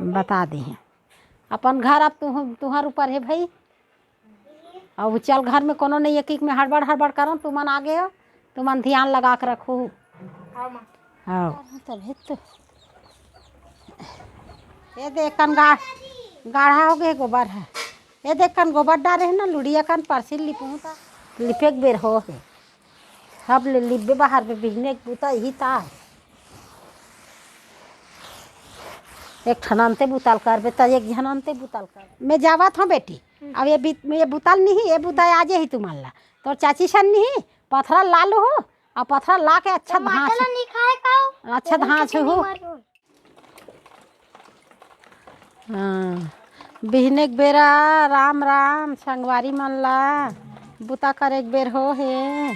बता दे हैं अपन घर अब तुहार ऊपर है भाई। अब चल घर में कोनो नहीं एक में हड़बड़ हड़बड़ करो तुमन आगे हो तुमन ध्यान लगा के रखो। हाँ तब तो ये देख कन गाढ़ा हो गए गोबर है। ये देख कन गोबर डाले है ना लुड़िया कन परसी लिपू था लिपेक बेर हो है सब ले लिपे बाहर में बिजने बूता यही था। एक ठननते बुताल कर बे तो एक झननते बुताल कर मैं जावत हूँ बेटी। अब ये बुताल नहीं ये बुता आज ही तुम्हार ला तो चाची सन नहीं पथरा ला लो हो और पथरा ला के अच्छा धाँच हो। हाँ बिहने के बेरा राम राम संगवारी मन ला बुता कर एक बेर हो है।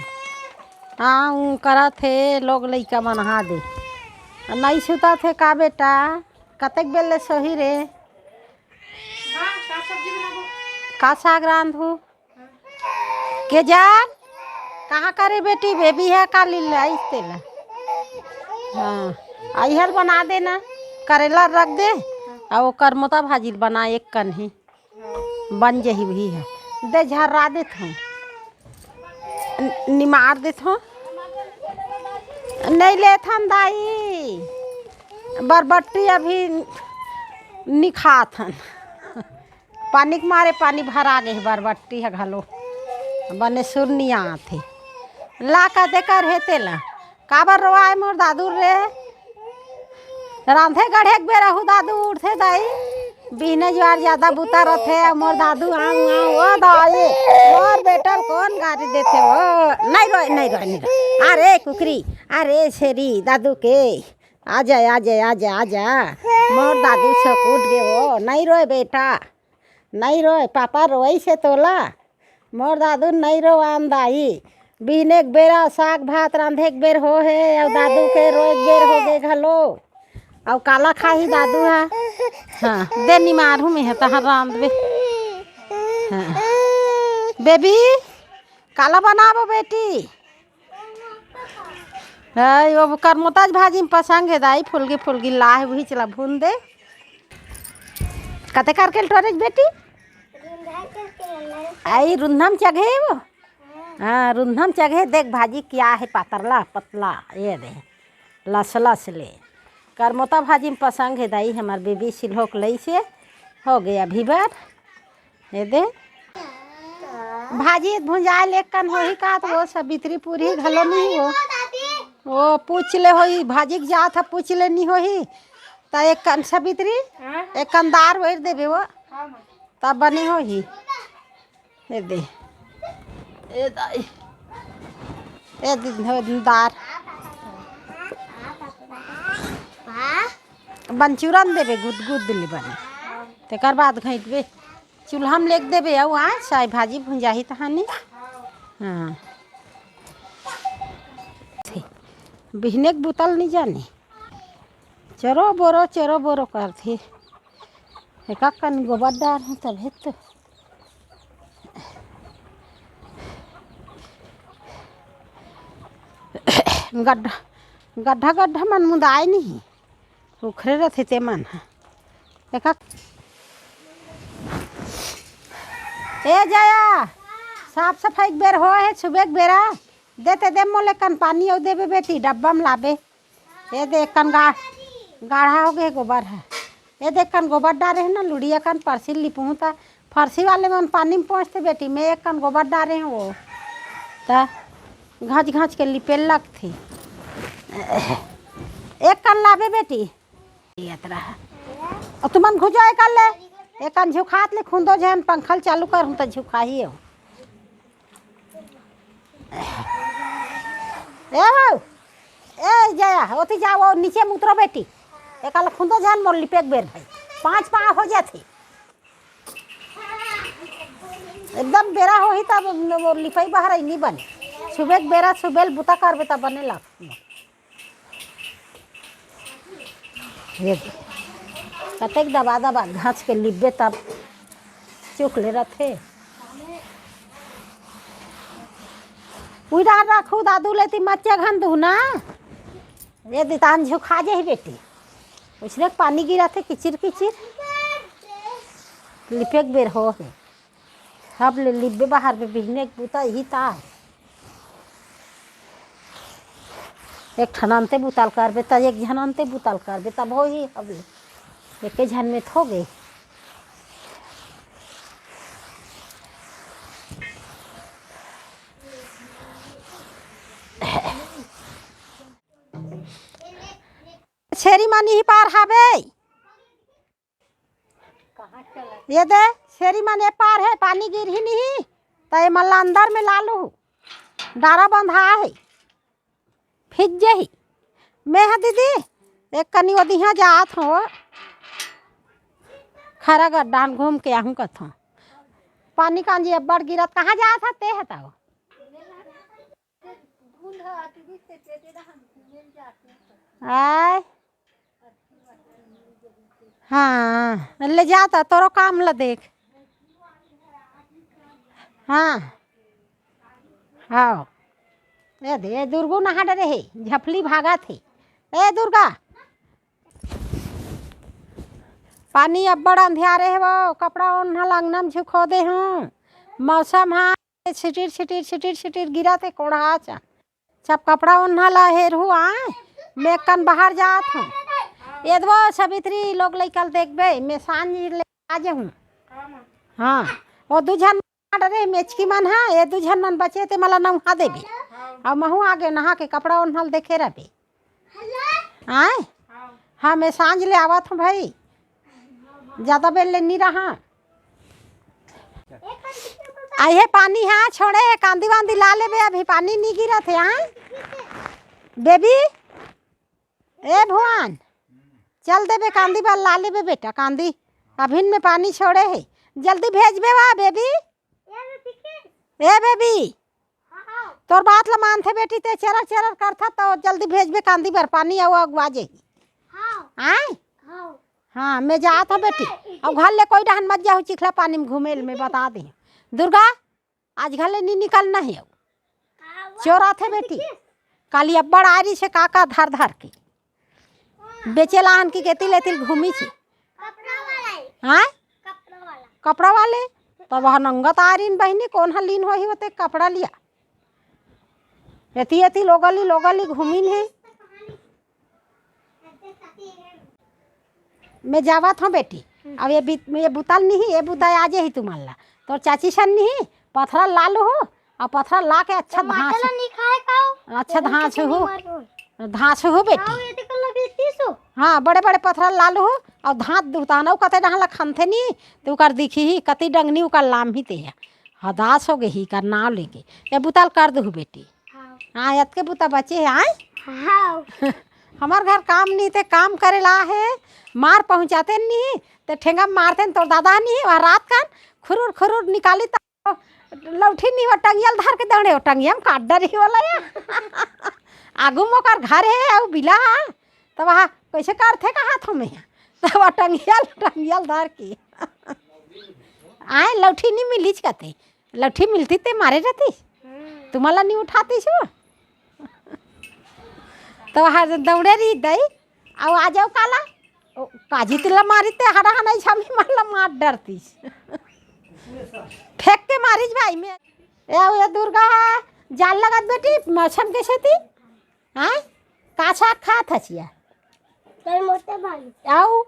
हाँ करा थे लोग लइका मन हा दे नहीं सुता थे का बेटा कतक बेल ले सोही रे का साग रांधू के जान कहाँ करे बेटी बेबी है का लीला तेला। हाँ अहर बना देना करेला रख दे और करमोता भाजी बना एक कन ही बन जही भी है दे झर्रा देत हूँ निमार देत हूँ नहीं लेत हम दाई बरबट्टी अभी निखात हन पानी के मारे पानी भरा गए बरबट्टी है घलो बने सुर नहीं आते ला का देकर है तेला काबर रोआए मोर दादू रे रांधे गढ़े बेरा हु दादू उठे दाई बिहने ज्वार ज्यादा बुता रथे मोर दादू आऊ ओ दाई मोर बेटा कौन गाड़ी देते वो नहीं रोए अरे कुकरी अरे शेरी दादू के आजा आजा आजा आजा मोर दादू से उठ गए वो नहीं रोए बेटा नहीं रोए पापा रोई से तोला मोर दादू नहीं रो आमदाई बिहने के बेरा साग भात रांधे के बेर हो है और दादू के रोए के बेर हो गए घलो और काला खाही दादू है। हाँ दे निमारू में है तहर रांध बे। हाँ बेबी काला बनाबो बेटी वो करमोताज भाजी में पसंद है दाई फुलगी लाह वही चला भून दे कते करके टोरेज बेटी आई रुन्धम चघे वो। हाँ रुन्धम चघे देख भाजी क्या है पातरला पतला ये दे लस ले करमोता भाजी में पसंद है दाई हमार बेबी सिल्होक लई से हो गया अभी बार ये दे भाजी भुंजा लेकन हो ही का तो वो सबित्री पूरी घलो नहीं हो वो पूछ ले होई भाजी के जात है पूछ ले नहीं होही तो एक कन सबित्री एक कंदार वेर देबे वो तब बने होही ये दे ए दाई ए दार बनचूरन देबे गुद दिले बने तेकर बाद घैंटबे चूल्हा में लेक देबे और वहाँ साई भाजी भुंजाही तहानी। हाँ बिहने के बुतल नहीं जाने चरो बोरो कर थे एक कन गोबर डाल हूँ तब तो गड्ढा मन मुदाए नहीं उखरे रहते ते मन एक ए जया साफ सफाई बेर हो है सुबह के बेरा देते दे मोले कन पानी और देबे बेटी डब्बा में लाबे। ये देख कन गाढ़ा हो गए गोबर है ये देख कन गोबर डाले है ना लुड़िया कन परसी लिपू था फरसी वाले में पानी में पहुँचते बेटी मैं एक कन गोबर डाले हैं वो तो घाँच के लिपेल लग थी एक कन लाबे बेटी और तुमन घुजो एक ले एक कन झुकात ले खुंदो जहन पंखल चालू कर हूँ तो झुका ही हो। ए जया ओती जाओ नीचे में उतरो बेटी एक खुंदो जहन मोर लिपेक बेर भाई 5 पा हो जाती एकदम बेरा हो ही तब लिपाई बाहर नहीं बने सुबह के बेरा सुबह बुता करबे तब बने लग कतेक दबा घाँच के लिबे तब चुक ले रथे उड़ा रखू दादू लेती मच्चा घन दू ना ये दितान झुका जे बेटी उसने पानी गिरा थे किचिर किचिर लिपेक बेर हो है सब लिब्बे बाहर में बिहने बूता यही था एक ठननते बुताल करबे त एक झननते बुताल करबे तब हो ही अब एक झन में थो गए। छेरी मानी ही पार हावे ये दे छेरी माने पार है पानी गिर ही नहीं तो ये मल्ला अंदर में लालू डारा बंधा है फिज जही मैं हाँ दीदी एक कनी वो दिहा जात हो खरा गड्ढान घूम के आहूँ कथों पानी कांजी अब्बड़ गिरत कहाँ जात है ते हताओ आय हाँ ले जाता तोरो काम ला देख हाँ हाँ ए दे दुर्गो नहा डरे है झपली भागा थे ए दुर्गा पानी अब्बड़ अंधियारे है वो कपड़ा ओढ़ना लांगना में झुको दे हूँ मौसम हाँ छिटिर छिटिर छिटिर छिटिर गिरा थे कोढ़ा चा सब कपड़ा ओढ़ना ला हेर हुआ मैं कन बाहर जात हूँ ये दो सवित्री लोग लेकल देखबे मैं सांझ ले आ जाऊँ हाँ वो दुझन डरे मेचकी मन हाँ ये दुझन मन बचे ते मला नहा देबी और महू आगे नहा के कपड़ा ओढ़ल देखे रहे आए हाँ मैं सांझ ले आवत हूँ भाई ज्यादा बेल ले नहीं रहा आई है पानी हाँ छोड़े है कांदी वांदी ला ले बे अभी पानी नहीं गिरा थे हाँ बेबी ए भुवन चल देबे कांदी बाल ला लेबे बेटा कांदी अभिन में पानी छोड़े है जल्दी भेज बे वाह बेबी ए बेबी तोर बात ला मानथे बेटी ते चरर चरर करथा तो जल्दी भेज बे कांदी बार पानी आओ अगवा जेही आए हाँ मैं जात हूँ बेटी अब घर ले कोई डहन मत जाओ चिखला पानी में घूमे में बता दे दुर्गा आज घर ले नहीं निकलना है चोरा थे बेटी काली अब्बड़ आ रही से काका धर धर के बेचे लाहन की केती लेती घूमी थी हाँ कपड़ा वाले तो वह नंगत आ रही बहनी कौन हा लीन हो ही होते कपड़ा लिया एती एती लोगली घूमी है मैं जावत हूँ बेटी अब ये बुतल नहीं ये बुता आ जाए ही तुम्हारे ला तो चाची सन नहीं पथरा लालू हो और पथरा ला के अच्छा धांस हो बेटी हाँ बड़े बड़े पथरा लालू हो और धात दुताना कते डहला खनथे नहीं तो कर दिखी ही कति डंगनी उकर लाम ही ते हदास हो गई ही कर नाव लेके ये बुताल कर दू बेटी हाँ यत के बुता बचे है आए हमार घर काम नहीं थे काम करे ला है मार पहुँचाते नहीं तो ठेंगा मारते तो दादा नहीं वह रात कान खुरुर खुरुर निकाली तो लौठी नहीं वो टंगियल धर के दौड़े वो टंगिया में काट डरी वाला या आगू मोकर घर है और बिला तो वहाँ कैसे करते का हाथों में तो वह टंगियल धर के आए लौठी नहीं मिली कहते लौठी मिलती ते मारे रहती तुम्हारा नहीं उठाती छो तो वहाँ दौड़े रही दई और आ जाओ काला काजी तिला मारी ते हरा नहीं छमी मारला मार डरती फेंक के मारिज भाई में ये दुर्गा जाल लगत बेटी मौसम कैसे थी हाँ काछा खात हचिया करमोता भाजी आओ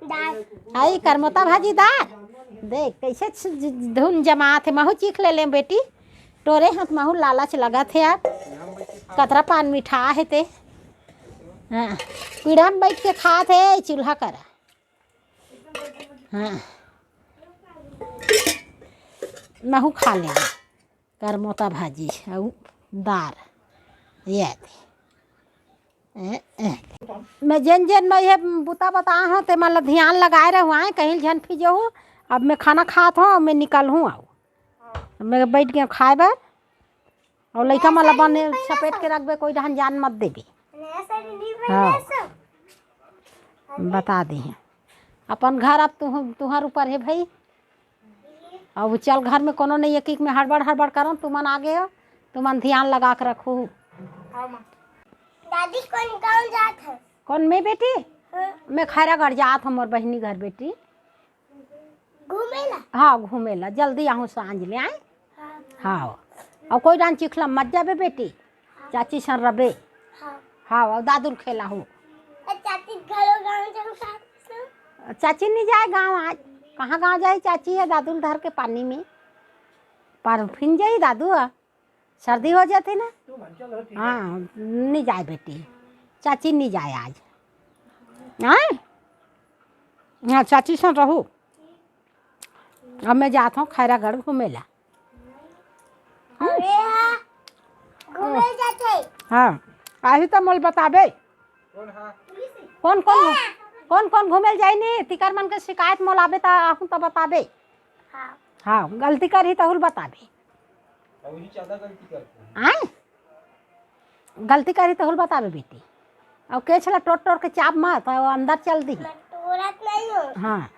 दाल आई करमोता भाजी दाल देख कैसे धुन जमा थे महू चीख ले लें बेटी टोरे हाथ महू लालच लगा थे आप कतरा पान मिठा है ते हाँ पीढ़ा में बैठ के खा थे चूल्हा करा हाँ महू खा लेंगे करमोता भाजी और दार ये मैं जन जन मैं ये बुता बता हूँ तो मतलब ध्यान लगाए रहे हुआ है कहीं झन फिजो हूँ अब मैं खाना खात हूँ मैं निकल हूँ आओ मैं बैठ गया खाए बार और लड़का मतलब बने सपेट के रख बे कोई ढहन जान मत देबी हाँ बता दी हैं अपन घर अब तुम्हार ऊपर है भाई अब चल घर में कोनो नहीं एक में हड़बड़ करो तुमन आगे हो तुमन ध्यान लगा के रखो दादी कौन गाँव जात है कौन मैं बेटी मैं खैरागढ़ जात हमर बहनी घर बेटी घूमेला। हाँ घूमेला जल्दी आहूँ सांझ ले आए हाँ और कोई डांस चिखला मत जाबे बेटी चाची सन रबे हाँ हाँ और दादुल खेला हूँ चाची घरों गाँव जाऊँ साथ। चाची नहीं जाए गांव आज कहाँ गांव जाए चाची है दादुल धर के पानी में पर फिर जाई दादू सर्दी हो जाती ना हाँ नहीं जाए बेटी चाची नहीं जाए आज आए हाँ चाची सन रहू अब मैं जाता हूँ खैरागढ़ घूमेला अरे हाँ घूमे जाते। हाँ आही तो मोल बताबे कौन कौन घूमेल जाई नहीं तिकर मन के शिकायत मोल आबे तो आहू तो बताबे हाँ हाँ गलती करी तो बताबे आए गलती करी तो बताबे बेटी और के छला टोट के चाप मत और अंदर चल दी मैं तोड़त नहीं हूँ। हाँ